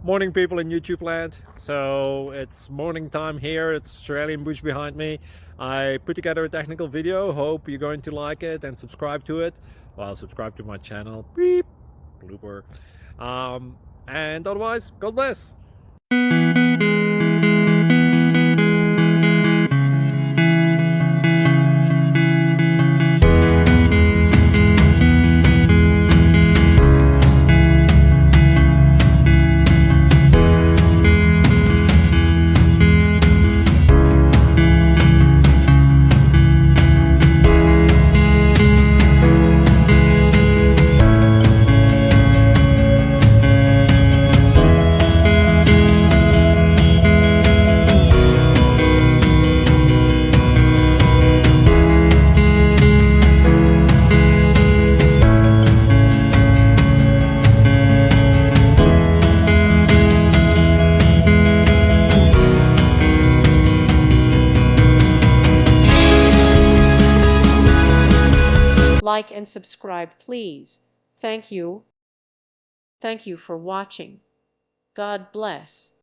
Morning, people in YouTube land. So it's morning time here. It's Australian bush behind me. I put together a technical video. Hope you're going to like it and subscribe to it. Well, subscribe to my channel. Beep. Blooper. And otherwise, God bless. Like and subscribe, please. Thank you. Thank you for watching. God bless.